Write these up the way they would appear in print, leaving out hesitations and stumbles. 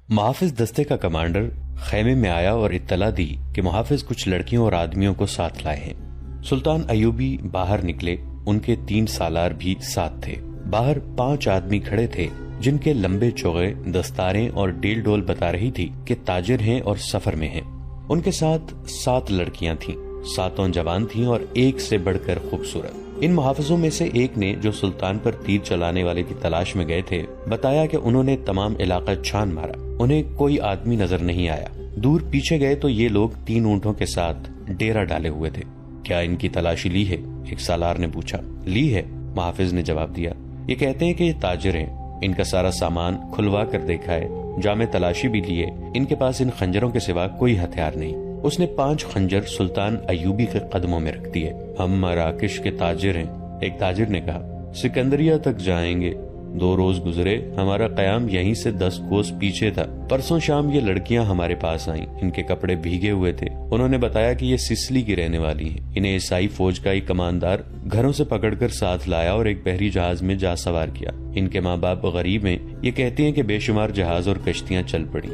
محافظ دستے کا کمانڈر خیمے میں آیا اور اطلاع دی کہ محافظ کچھ لڑکیوں اور آدمیوں کو ساتھ لائے ہیں۔ سلطان ایوبی باہر نکلے، ان کے 3 سالار بھی ساتھ تھے۔ باہر 5 آدمی کھڑے تھے جن کے لمبے چوغے، دستاریں اور ڈیل ڈول بتا رہی تھی کہ تاجر ہیں اور سفر میں ہیں۔ ان کے ساتھ 7 لڑکیاں تھیں، 7 جوان تھیں اور ایک سے بڑھ کر خوبصورت۔ ان محافظوں میں سے ایک نے، جو سلطان پر تیر چلانے والے کی تلاش میں گئے تھے، بتایا کہ انہوں نے تمام علاقہ چھان مارا، انہیں کوئی آدمی نظر نہیں آیا۔ دور پیچھے گئے تو یہ لوگ 3 اونٹوں کے ساتھ ڈیرا ڈالے ہوئے تھے۔ کیا ان کی تلاشی لی ہے؟ ایک سالار نے پوچھا۔ لی ہے، محافظ نے جواب دیا۔ یہ کہتے ہیں کہ یہ تاجر ہیں، ان کا سارا سامان کھلوا کر دیکھا ہے، جامع تلاشی بھی لیے، ان کے پاس ان خنجروں کے سوا کوئی ہتھیار نہیں۔ اس نے 5 خنجر سلطان ایوبی کے قدموں میں رکھ دیے۔ ہم مراکش کے تاجر ہیں، ایک تاجر نے کہا، سکندریہ تک جائیں گے۔ 2 روز گزرے، ہمارا قیام یہیں سے 10 کوس پیچھے تھا۔ پرسوں شام یہ لڑکیاں ہمارے پاس آئیں، ان کے کپڑے بھیگے ہوئے تھے۔ انہوں نے بتایا کہ یہ سسلی کی رہنے والی ہیں۔ انہیں عیسائی فوج کا ایک کماندار گھروں سے پکڑ کر ساتھ لایا اور ایک بحری جہاز میں جا سوار کیا۔ ان کے ماں باپ غریب ہیں۔ یہ کہتے ہیں کہ بے شمار جہاز اور کشتیاں چل پڑی۔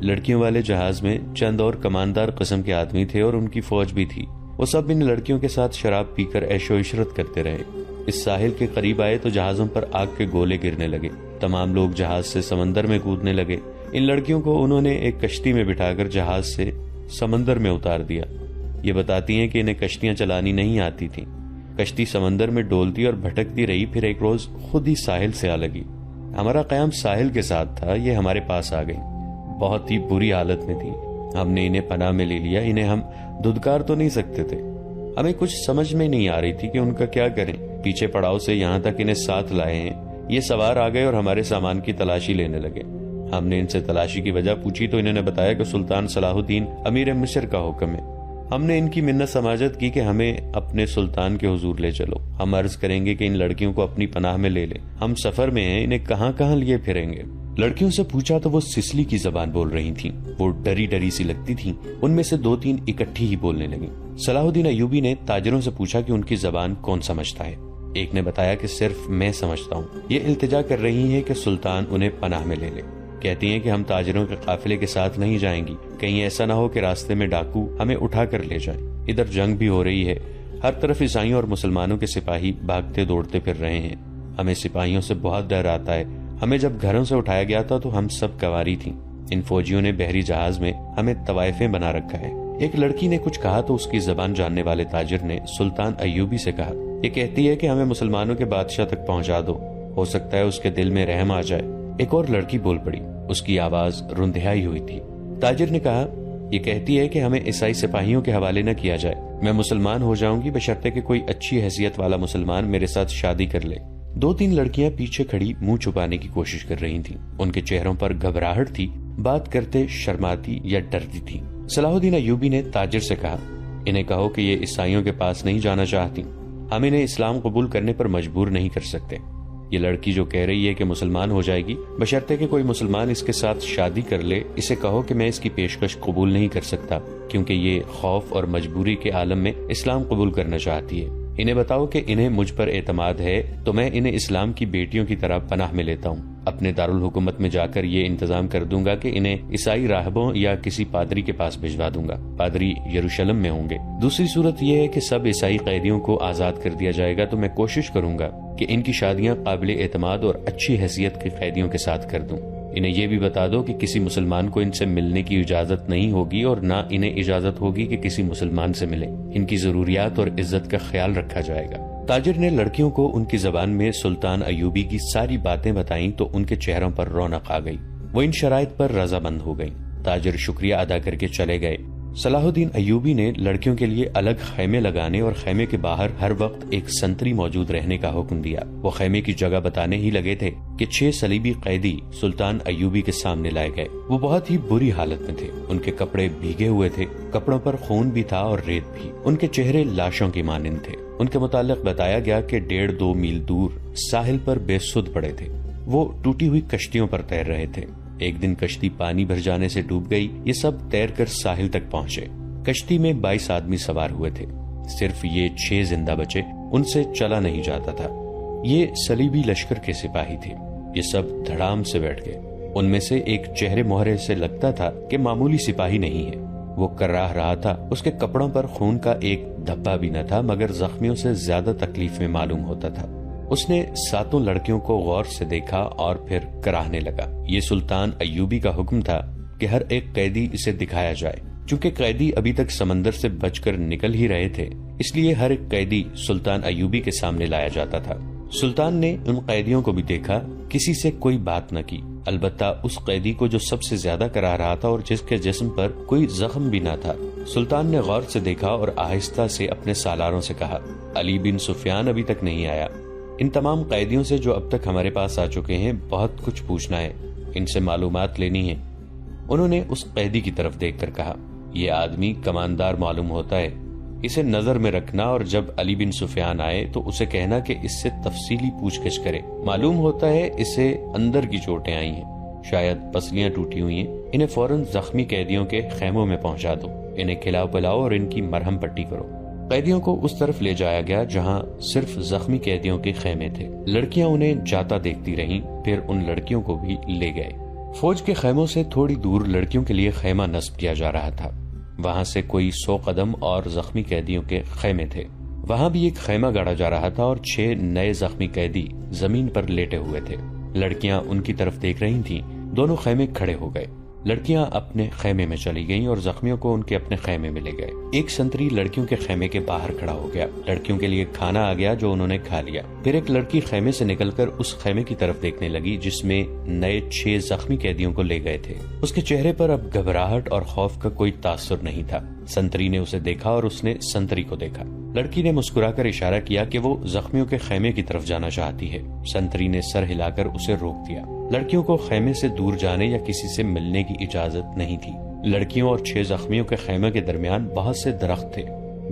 لڑکیوں والے جہاز میں چند اور کماندار قسم کے آدمی تھے اور ان کی فوج بھی تھی۔ وہ سب ان لڑکیوں کے ساتھ شراب پی کر عیش و عشرت کرتے رہے۔ اس ساحل کے قریب آئے تو جہازوں پر آگ کے گولے گرنے لگے۔ تمام لوگ جہاز سے سمندر میں کودنے لگے۔ ان لڑکیوں کو انہوں نے ایک کشتی میں بٹھا کر جہاز سے سمندر میں اتار دیا۔ یہ بتاتی ہیں کہ انہیں کشتیاں چلانی نہیں آتی تھیں۔ کشتی سمندر میں ڈولتی اور بھٹکتی رہی، پھر ایک روز خود ہی ساحل سے آ لگی۔ ہمارا قیام ساحل کے ساتھ تھا، یہ ہمارے پاس آ گئی۔ بہت ہی بری حالت میں تھی، ہم نے انہیں پناہ میں لے لیا۔ انہیں ہم دھدکار تو نہیں سکتے تھے، ہمیں کچھ سمجھ میں نہیں آ رہی تھی کہ ان کا کیا کریں۔ پیچھے پڑاؤ سے یہاں تک انہیں ساتھ لائے ہیں، یہ سوار آ گئے اور ہمارے سامان کی تلاشی لینے لگے۔ ہم نے ان سے تلاشی کی وجہ پوچھی تو انہوں نے بتایا کہ سلطان صلاح الدین امیر مصر کا حکم ہے۔ ہم نے ان کی منت سماجت کی کہ ہمیں اپنے سلطان کے حضور لے چلو، ہم عرض کریں گے کہ ان لڑکیوں کو اپنی پناہ میں لے لیں، ہم سفر میں ہیں، انہیں کہاں کہاں لیے پھریں گے۔ لڑکیوں سے پوچھا تو وہ سسلی کی زبان بول رہی تھیں، وہ ڈری ڈری سی لگتی تھیں۔ ان میں سے 2-3 اکٹھی ہی بولنے لگیں۔ صلاح الدین ایوبی نے تاجروں سے پوچھا کہ ان کی زبان کون سمجھتا ہے۔ ایک نے بتایا کہ صرف میں سمجھتا ہوں۔ یہ التجا کر رہی ہیں کہ سلطان انہیں پناہ میں لے لے۔ کہتی ہیں کہ ہم تاجروں کے قافلے کے ساتھ نہیں جائیں گی، کہیں ایسا نہ ہو کہ راستے میں ڈاکو ہمیں اٹھا کر لے جائیں۔ ادھر جنگ بھی ہو رہی ہے، ہر طرف عیسائیوں اور مسلمانوں کے سپاہی بھاگتے دوڑتے پھر رہے ہیں۔ ہمیں سپاہیوں سے بہت ڈر آتا ہے۔ ہمیں جب گھروں سے اٹھایا گیا تھا تو ہم سب کواری تھیں۔ ان فوجیوں نے بحری جہاز میں ہمیں طوائفیں بنا رکھا ہے۔ ایک لڑکی نے کچھ کہا تو اس کی زبان جاننے والے تاجر نے سلطان ایوبی سے کہا، یہ کہتی ہے کہ ہمیں مسلمانوں کے بادشاہ تک پہنچا دو، ہو سکتا ہے اس کے دل میں رحم آ جائے۔ ایک اور لڑکی بول پڑی، اس کی آواز رندھائی ہوئی تھی۔ تاجر نے کہا، یہ کہتی ہے کہ ہمیں عیسائی سپاہیوں کے حوالے نہ کیا جائے، میں مسلمان ہو جاؤں گی بشرطے کہ کوئی اچھی حیثیت والا مسلمان میرے ساتھ شادی کر لے۔ 2-3 لڑکیاں پیچھے کھڑی منہ چھپانے کی کوشش کر رہی تھیں، ان کے چہروں پر گھبراہٹ تھی، بات کرتے شرماتی یا ڈرتی تھی۔ صلاح الدین ایوبی نے تاجر سے کہا، انہیں کہو کہ یہ عیسائیوں کے پاس نہیں جانا چاہتی، ہم انہیں اسلام قبول کرنے پر مجبور نہیں کر سکتے۔ یہ لڑکی جو کہہ رہی ہے کہ مسلمان ہو جائے گی بشرطے کہ کوئی مسلمان اس کے ساتھ شادی کر لے، اسے کہو کہ میں اس کی پیشکش قبول نہیں کر سکتا، کیونکہ یہ خوف اور مجبوری کے عالم میں اسلام قبول کرنا چاہتی ہے۔ انہیں بتاؤ کہ انہیں مجھ پر اعتماد ہے تو میں انہیں اسلام کی بیٹیوں کی طرح پناہ میں لیتا ہوں۔ اپنے دارالحکومت میں جا کر یہ انتظام کر دوں گا کہ انہیں عیسائی راہبوں یا کسی پادری کے پاس بھجوا دوں گا، پادری یروشلم میں ہوں گے۔ دوسری صورت یہ ہے کہ سب عیسائی قیدیوں کو آزاد کر دیا جائے گا تو میں کوشش کروں گا کہ ان کی شادیاں قابل اعتماد اور اچھی حیثیت کے قیدیوں کے ساتھ کر دوں۔ انہیں یہ بھی بتا دو کہ کسی مسلمان کو ان سے ملنے کی اجازت نہیں ہوگی اور نہ انہیں اجازت ہوگی کہ کسی مسلمان سے ملیں۔ ان کی ضروریات اور عزت کا خیال رکھا جائے گا۔ تاجر نے لڑکیوں کو ان کی زبان میں سلطان ایوبی کی ساری باتیں بتائیں تو ان کے چہروں پر رونق آ گئی، وہ ان شرائط پر رضامند ہو گئیں۔ تاجر شکریہ ادا کر کے چلے گئے۔ صلاح الدین ایوبی نے لڑکیوں کے لیے الگ خیمے لگانے اور خیمے کے باہر ہر وقت ایک سنتری موجود رہنے کا حکم دیا۔ وہ خیمے کی جگہ بتانے ہی لگے تھے کہ 6 صلیبی قیدی سلطان ایوبی کے سامنے لائے گئے۔ وہ بہت ہی بری حالت میں تھے، ان کے کپڑے بھیگے ہوئے تھے، کپڑوں پر خون بھی تھا اور ریت بھی، ان کے چہرے لاشوں کی مانند تھے۔ ان کے متعلق بتایا گیا کہ 1.5-2 میل دور ساحل پر بے سدھ پڑے تھے، وہ ٹوٹی ہوئی کشتیوں پر تیر رہے تھے۔ ایک دن کشتی پانی بھر جانے سے ڈوب گئی، یہ سب تیر کر ساحل تک پہنچے۔ کشتی میں 22 آدمی سوار ہوئے تھے، صرف یہ 6 زندہ بچے، ان سے چلا نہیں جاتا تھا۔ یہ صلیبی لشکر کے سپاہی تھے، یہ سب دھڑام سے بیٹھ گئے۔ ان میں سے ایک چہرے مہرے سے لگتا تھا کہ معمولی سپاہی نہیں ہے۔ وہ کراہ رہا تھا، اس کے کپڑوں پر خون کا ایک دھبا بھی نہ تھا، مگر زخمیوں سے زیادہ تکلیف میں معلوم ہوتا تھا۔ اس نے 7 لڑکیوں کو غور سے دیکھا اور پھر کراہنے لگا۔ یہ سلطان ایوبی کا حکم تھا کہ ہر ایک قیدی اسے دکھایا جائے۔ چونکہ قیدی ابھی تک سمندر سے بچ کر نکل ہی رہے تھے، اس لیے ہر ایک قیدی سلطان ایوبی کے سامنے لایا جاتا تھا۔ سلطان نے ان قیدیوں کو بھی دیکھا، کسی سے کوئی بات نہ کی، البتہ اس قیدی کو جو سب سے زیادہ کراہ رہا تھا اور جس کے جسم پر کوئی زخم بھی نہ تھا، سلطان نے غور سے دیکھا اور آہستہ سے اپنے سالاروں سے کہا، علی بن سفیان ابھی تک نہیں آیا۔ ان تمام قیدیوں سے جو اب تک ہمارے پاس آ چکے ہیں بہت کچھ پوچھنا ہے، ان سے معلومات لینی ہے۔ انہوں نے اس قیدی کی طرف دیکھ کر کہا، یہ آدمی کماندار معلوم ہوتا ہے، اسے نظر میں رکھنا اور جب علی بن سفیان آئے تو اسے کہنا کہ اس سے تفصیلی پوچھ گچھ کرے۔ معلوم ہوتا ہے اسے اندر کی چوٹیں آئی ہیں، شاید پسلیاں ٹوٹی ہوئی ہیں، انہیں فوراً زخمی قیدیوں کے خیموں میں پہنچا دو، انہیں کھلاؤ پلاؤ اور ان کی مرہم پٹی کرو۔ قیدیوں کو اس طرف لے جایا گیا جہاں صرف زخمی قیدیوں کے خیمے تھے۔ لڑکیاں انہیں جاتا دیکھتی رہیں، پھر ان لڑکیوں کو بھی لے گئے۔ فوج کے خیموں سے تھوڑی دور لڑکیوں کے لیے خیمہ نصب کیا جا رہا تھا، وہاں سے کوئی 100 قدم اور زخمی قیدیوں کے خیمے تھے۔ وہاں بھی ایک خیمہ گاڑا جا رہا تھا اور 6 نئے زخمی قیدی زمین پر لیٹے ہوئے تھے۔ لڑکیاں ان کی طرف دیکھ رہی تھیں، دونوں خیمے کھڑے ہو گئے۔ لڑکیاں اپنے خیمے میں چلی گئیں اور زخمیوں کو ان کے اپنے خیمے میں لے گئے۔ ایک سنتری لڑکیوں کے خیمے کے باہر کھڑا ہو گیا، لڑکیوں کے لیے کھانا آ گیا جو انہوں نے کھا لیا۔ پھر ایک لڑکی خیمے سے نکل کر اس خیمے کی طرف دیکھنے لگی جس میں نئے 6 زخمی قیدیوں کو لے گئے تھے۔ اس کے چہرے پر اب گھبراہٹ اور خوف کا کوئی تاثر نہیں تھا۔ سنتری نے اسے دیکھا اور اس نے سنتری کو دیکھا۔ لڑکی نے مسکرا کر اشارہ کیا کہ وہ زخمیوں کے خیمے کی طرف جانا چاہتی ہے۔ سنتری نے سر ہلا کر اسے روک دیا۔ لڑکیوں کو خیمے سے دور جانے یا کسی سے ملنے کی اجازت نہیں تھی۔ لڑکیوں اور 6 زخمیوں کے خیمے کے درمیان بہت سے درخت تھے۔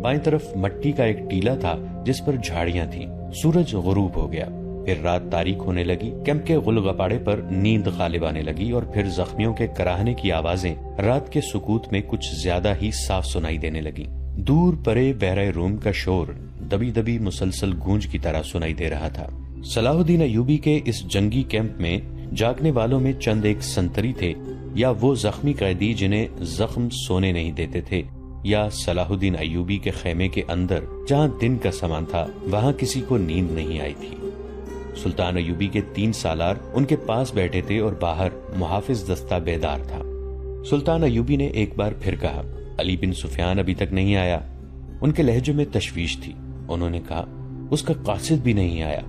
بائیں طرف مٹی کا ایک ٹیلا تھا جس پر جھاڑیاں تھیں۔ سورج غروب ہو گیا، پھر رات تاریک ہونے لگی۔ کیمپ کے غلغپاڑے پر نیند غالب آنے لگی اور پھر زخمیوں کے کراہنے کی آوازیں رات کے سکوت میں کچھ زیادہ ہی صاف سنائی دینے لگی۔ دور پرے بحرہ روم کا شور دبی دبی مسلسل گونج کی طرح سنائی دے رہا تھا۔ صلاح الدین ایوبی کے اس جنگی کیمپ میں جاگنے والوں میں چند ایک سنتری تھے، یا وہ زخمی قیدی جنہیں زخم سونے نہیں دیتے تھے، یا صلاح الدین ایوبی کے خیمے کے اندر جہاں دن کا سامان تھا وہاں کسی کو نیند نہیں آئی تھی۔ سلطان ایوبی کے 3 سالار ان کے پاس بیٹھے تھے اور باہر محافظ دستہ بیدار تھا۔ سلطان ایوبی نے ایک بار پھر کہا، علی بن سفیان ابھی تک نہیں آیا۔ ان کے لہجے میں تشویش تھی۔ انہوں نے کہا، اس کا قاصد بھی نہیں آیا،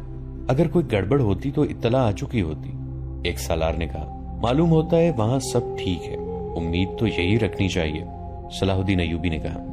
اگر کوئی گڑبڑ ہوتی تو اطلاع آ چکی ہوتی۔ ایک سالار نے کہا، معلوم ہوتا ہے وہاں سب ٹھیک ہے، امید تو یہی رکھنی چاہیے۔ صلاح الدین ایوبی نے کہا،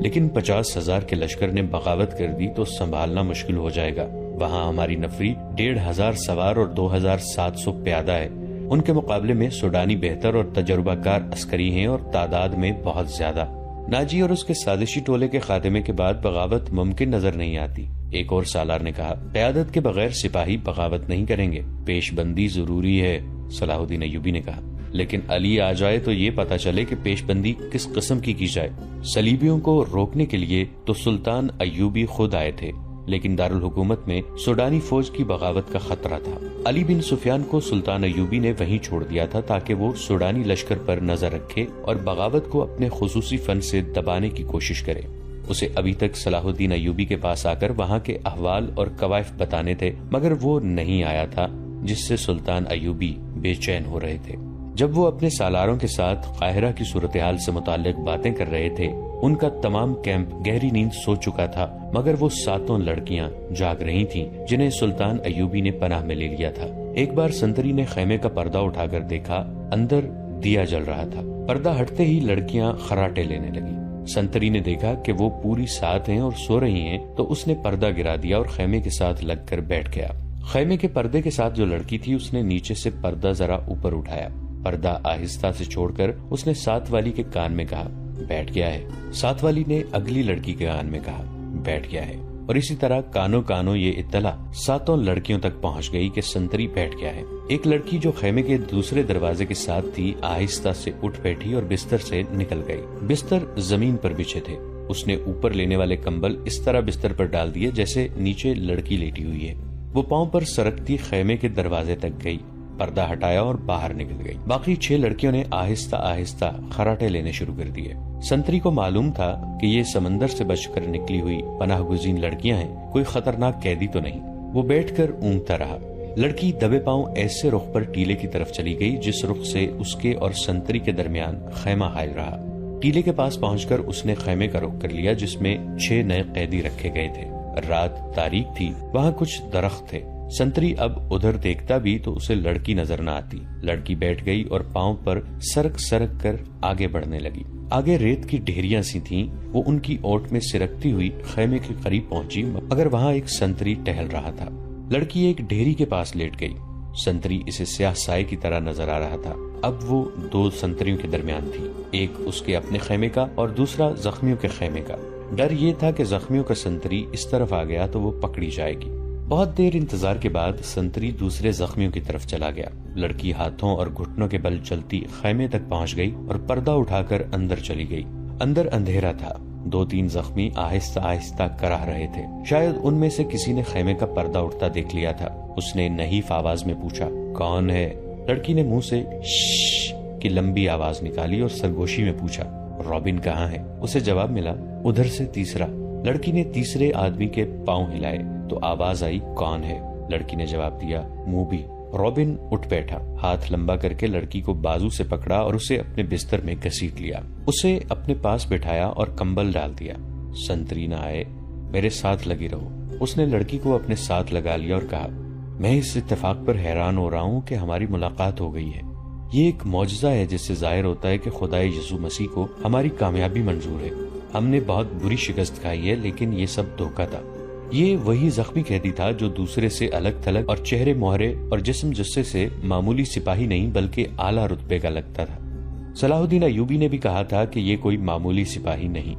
لیکن 50,000 کے لشکر نے بغاوت کر دی تو سنبھالنا مشکل ہو جائے گا۔ وہاں ہماری نفری 1,500 سوار اور 2,700 پیادہ ہے، ان کے مقابلے میں سوڈانی بہتر اور تجربہ کار عسکری ہیں اور تعداد میں بہت زیادہ۔ ناجی اور اس کے سازشی ٹولے کے خاتمے کے بعد بغاوت ممکن نظر نہیں آتی۔ ایک اور سالار نے کہا، قیادت کے بغیر سپاہی بغاوت نہیں کریں گے، پیش بندی ضروری ہے۔ صلاح الدین ایوبی نے کہا، لیکن علی آ جائے تو یہ پتا چلے کہ پیش بندی کس قسم کی جائے۔ صلیبیوں کو روکنے کے لیے تو سلطان ایوبی خود آئے تھے، لیکن دارالحکومت میں سوڈانی فوج کی بغاوت کا خطرہ تھا۔ علی بن سفیان کو سلطان ایوبی نے وہیں چھوڑ دیا تھا تاکہ وہ سوڈانی لشکر پر نظر رکھے اور بغاوت کو اپنے خصوصی فن سے دبانے کی کوشش کرے۔ اسے ابھی تک صلاح الدین ایوبی کے پاس آ کر وہاں کے احوال اور کوائف بتانے تھے، مگر وہ نہیں آیا تھا، جس سے سلطان ایوبی بے چین ہو رہے تھے۔ جب وہ اپنے سالاروں کے ساتھ قاہرہ کی صورتحال سے متعلق باتیں کر رہے تھے، ان کا تمام کیمپ گہری نیند سو چکا تھا، مگر وہ 7 لڑکیاں جاگ رہی تھیں جنہیں سلطان ایوبی نے پناہ میں لے لیا تھا۔ ایک بار سنتری نے خیمے کا پردہ اٹھا کر دیکھا، اندر دیا جل رہا تھا۔ پردہ ہٹتے ہی لڑکیاں خراٹے لینے لگی۔ سنتری نے دیکھا کہ وہ پوری ساتھ ہیں اور سو رہی ہیں تو اس نے پردہ گرا دیا اور خیمے کے ساتھ لگ کر بیٹھ گیا۔ خیمے کے پردے کے ساتھ جو لڑکی تھی اس نے نیچے سے پردہ ذرا اوپر اٹھایا، پردہ آہستہ سے چھوڑ کر اس نے ساتھ والی کے کان میں کہا، بیٹھ گیا ہے۔ ساتھ والی نے اگلی لڑکی کے کان میں کہا، بیٹھ گیا ہے، اور اسی طرح کانوں کانوں یہ اطلاع 7 لڑکیوں تک پہنچ گئی کہ سنتری بیٹھ گیا ہے۔ ایک لڑکی جو خیمے کے دوسرے دروازے کے ساتھ تھی آہستہ سے اٹھ بیٹھی اور بستر سے نکل گئی۔ بستر زمین پر بچھے تھے۔ اس نے اوپر لینے والے کمبل اس طرح بستر پر ڈال دیے جیسے نیچے لڑکی لیٹی ہوئی ہے۔ وہ پاؤں پر سرکتی خیمے کے دروازے تک گئی، پردہ ہٹایا اور باہر نکل گئی۔ باقی 6 لڑکیوں نے آہستہ آہستہ خراٹے لینے شروع کر دیے۔ سنتری کو معلوم تھا کہ یہ سمندر سے بچ کر نکلی ہوئی پناہ گزین لڑکیاں ہیں، کوئی خطرناک قیدی تو نہیں۔ وہ بیٹھ کر اونگتا رہا۔ لڑکی دبے پاؤں ایسے رخ پر ٹیلے کی طرف چلی گئی جس رخ سے اس کے اور سنتری کے درمیان خیمہ حائل رہا۔ ٹیلے کے پاس پہنچ کر اس نے خیمے کا رخ کر لیا جس میں 6 نئے قیدی رکھے گئے تھے۔ رات تاریک تھی، وہاں کچھ درخت تھے۔ سنتری اب ادھر دیکھتا بھی تو اسے لڑکی نظر نہ آتی۔ لڑکی بیٹھ گئی اور پاؤں پر سرک سرک کر آگے بڑھنے لگی۔ آگے ریت کی ڈھیریاں سی تھیں، وہ ان کی اوٹ میں سرکتی ہوئی خیمے کے قریب پہنچی، مگر وہاں ایک سنتری ٹہل رہا تھا۔ لڑکی ایک ڈھیری کے پاس لیٹ گئی۔ سنتری اسے سیاہ سائے کی طرح نظر آ رہا تھا۔ اب وہ 2 سنتریوں کے درمیان تھی، ایک اس کے اپنے خیمے کا اور دوسرا زخمیوں کے خیمے کا۔ ڈر یہ تھا کہ زخمیوں کا سنتری اس طرف آ گیا تو وہ پکڑی جائے گی۔ بہت دیر انتظار کے بعد سنتری دوسرے زخمیوں کی طرف چلا گیا۔ لڑکی ہاتھوں اور گھٹنوں کے بل چلتی خیمے تک پہنچ گئی اور پردہ اٹھا کر اندر چلی گئی۔ اندر اندھیرا تھا۔ 2-3 زخمی آہستہ آہستہ کراہ رہے تھے۔ شاید ان میں سے کسی نے خیمے کا پردہ اٹھتا دیکھ لیا تھا۔ اس نے نحیف آواز میں پوچھا، کون ہے؟ لڑکی نے منہ سے شش کی لمبی آواز نکالی اور سرگوشی میں پوچھا، رابن کہاں ہے؟ اسے جواب ملا، ادھر سے تیسرا۔ لڑکی نے تیسرے آدمی کے پاؤں ہلائے تو آواز آئی، کون ہے؟ لڑکی نے جواب دیا، موبی۔ رابن اٹھ بیٹھا، ہاتھ لمبا کر کے لڑکی کو بازو سے پکڑا اور اسے اپنے بستر میں گھسیٹ لیا۔ اسے اپنے پاس بٹھایا اور کمبل ڈال دیا۔ سنتری نہ آئے، میرے ساتھ لگی رہو۔ اس نے لڑکی کو اپنے ساتھ لگا لیا اور کہا، میں اس اتفاق پر حیران ہو رہا ہوں کہ ہماری ملاقات ہو گئی ہے۔ یہ ایک معجزہ ہے جس سے ظاہر ہوتا ہے کہ خدائے یسوع مسیح کو ہماری کامیابی منظور ہے۔ ہم نے بہت بری شکست کھائی ہے لیکن یہ سب دھوکہ تھا۔ یہ وہی زخمی قیدی تھا جو دوسرے سے الگ تھلگ اور چہرے مہرے اور جسم جثے سے معمولی سپاہی نہیں بلکہ اعلیٰ رتبے کا لگتا تھا۔ صلاح الدین ایوبی نے بھی کہا تھا کہ یہ کوئی معمولی سپاہی نہیں،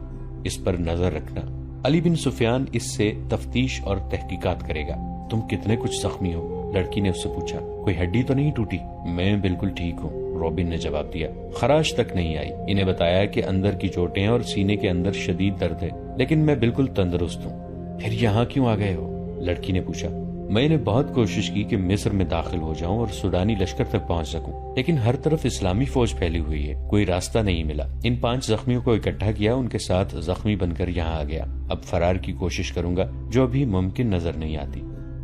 اس پر نظر رکھنا۔ علی بن سفیان اس سے تفتیش اور تحقیقات کرے گا۔ تم کتنے کچھ زخمی ہو؟ لڑکی نے اس سے پوچھا، کوئی ہڈی تو نہیں ٹوٹی؟ میں بالکل ٹھیک ہوں، رابن نے جواب دیا، خراش تک نہیں آئی۔ انہیں بتایا کہ اندر کی چوٹیں اور سینے کے اندر شدید درد ہے، لیکن میں بالکل تندرست ہوں۔ پھر یہاں کیوں آ گئے ہو؟ لڑکی نے پوچھا۔ میں نے بہت کوشش کی کہ مصر میں داخل ہو جاؤں اور سوڈانی لشکر تک پہنچ سکوں، لیکن ہر طرف اسلامی فوج پھیلی ہوئی ہے، کوئی راستہ نہیں ملا۔ ان 5 زخمیوں کو اکٹھا کیا، ان کے ساتھ زخمی بن کر یہاں آ گیا۔ اب فرار کی کوشش کروں گا جو ابھی ممکن نظر نہیں آتی۔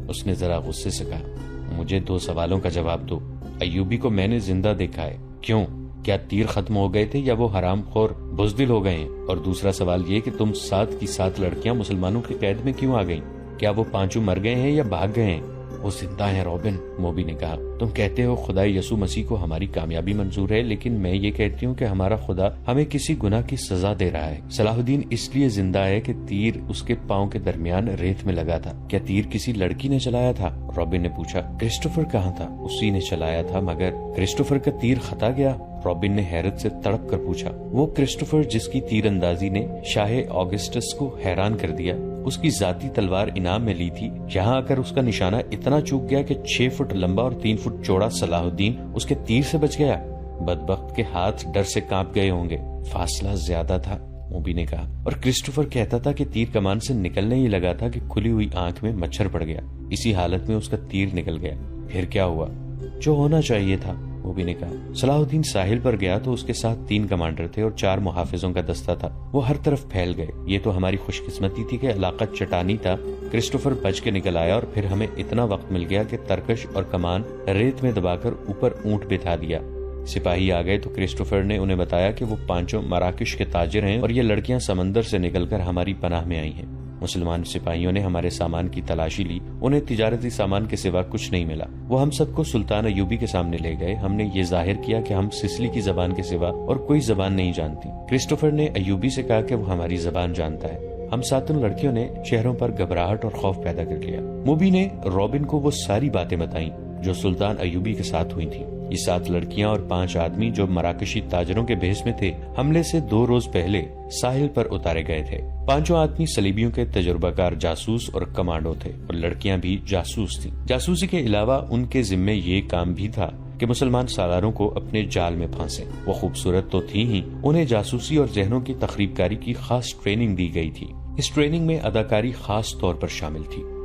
اس نے ذرا غصے سے کہا، مجھے 2 سوالوں کا جواب دو۔ ایوبی کو میں نے زندہ دیکھا ہے، کیوں؟ کیا تیر ختم ہو گئے تھے یا وہ حرام خور بزدل ہو گئے ہیں؟ اور دوسرا سوال یہ کہ تم 7 کی 7 لڑکیاں مسلمانوں کی قید میں کیوں آ گئیں؟ کیا وہ 5 مر گئے ہیں یا بھاگ گئے ہیں؟ وہ زندہ ہیں رابن، موبی نے کہا۔ تم کہتے ہو خدا یسوع مسیح کو ہماری کامیابی منظور ہے، لیکن میں یہ کہتی ہوں کہ ہمارا خدا ہمیں کسی گناہ کی سزا دے رہا ہے۔ صلاح الدین اس لیے زندہ ہے کہ تیر اس کے پاؤں کے درمیان ریت میں لگا تھا۔ کیا تیر کسی لڑکی نے چلایا تھا؟ رابن نے پوچھا۔ کرسٹوفر کہاں تھا؟ اسی نے چلایا تھا، مگر کرسٹوفر کا تیر خطا گیا؟ رابن نے حیرت سے تڑپ کر پوچھا۔ وہ کرسٹوفر جس کی تیر اندازی نے شاہ آگسٹس کو حیران کر دیا، اس کی ذاتی تلوار انعام میں لی تھی، یہاں آ کر اس کا نشانہ اتنا چوک گیا کہ 6 فٹ لمبا اور 3 فٹ چوڑا صلاح الدین اس کے تیر سے بچ گیا۔ بدبخت کے ہاتھ ڈر سے کانپ گئے ہوں گے، فاصلہ زیادہ تھا، موبی نے کہا۔ اور کرسٹوفر کہتا تھا کہ تیر کمان سے نکلنے ہی لگا تھا کہ کھلی ہوئی آنکھ میں مچھر پڑ گیا، اسی حالت میں اس کا تیر نکل گیا۔ پھر کیا ہوا؟ جو ہونا چاہیے تھا، موبی نے کہا۔ صلاح الدین ساحل پر گیا تو اس کے ساتھ 3 کمانڈر تھے اور 4 محافظوں کا دستہ تھا۔ وہ ہر طرف پھیل گئے۔ یہ تو ہماری خوش قسمتی تھی کہ علاقہ چٹانی تھا۔ کرسٹوفر بچ کے نکل آیا اور پھر ہمیں اتنا وقت مل گیا کہ ترکش اور کمان ریت میں دبا کر اوپر اونٹ بٹھا دیا۔ سپاہی آ گئے تو کرسٹوفر نے انہیں بتایا کہ وہ 5 مراکش کے تاجر ہیں اور یہ لڑکیاں سمندر سے نکل کر ہماری پناہ میں آئی ہیں۔ مسلمان سپاہیوں نے ہمارے سامان کی تلاشی لی، انہیں تجارتی سامان کے سوا کچھ نہیں ملا۔ وہ ہم سب کو سلطان ایوبی کے سامنے لے گئے۔ ہم نے یہ ظاہر کیا کہ ہم سسلی کی زبان کے سوا اور کوئی زبان نہیں جانتی۔ کرسٹوفر نے ایوبی سے کہا کہ وہ ہماری زبان جانتا ہے۔ ہم 7 لڑکیوں نے چہروں پر گھبراہٹ اور خوف پیدا کر لیا۔ موبی نے رابن کو وہ ساری باتیں بتائیں جو سلطان ایوبی کے ساتھ ہوئی تھیں۔ یہ 7 لڑکیاں اور 5 آدمی جو مراکشی تاجروں کے بھیس میں تھے، حملے سے 2 روز پہلے ساحل پر اتارے گئے تھے۔ 5 آدمی صلیبیوں کے تجربہ کار جاسوس اور کمانڈو تھے اور لڑکیاں بھی جاسوس تھیں۔ جاسوسی کے علاوہ ان کے ذمے یہ کام بھی تھا کہ مسلمان سالاروں کو اپنے جال میں پھانسیں۔ وہ خوبصورت تو تھی ہی، انہیں جاسوسی اور ذہنوں کی تخریب کاری کی خاص ٹریننگ دی گئی تھی۔ اس ٹریننگ میں اداکاری خاص طور پر شامل تھی۔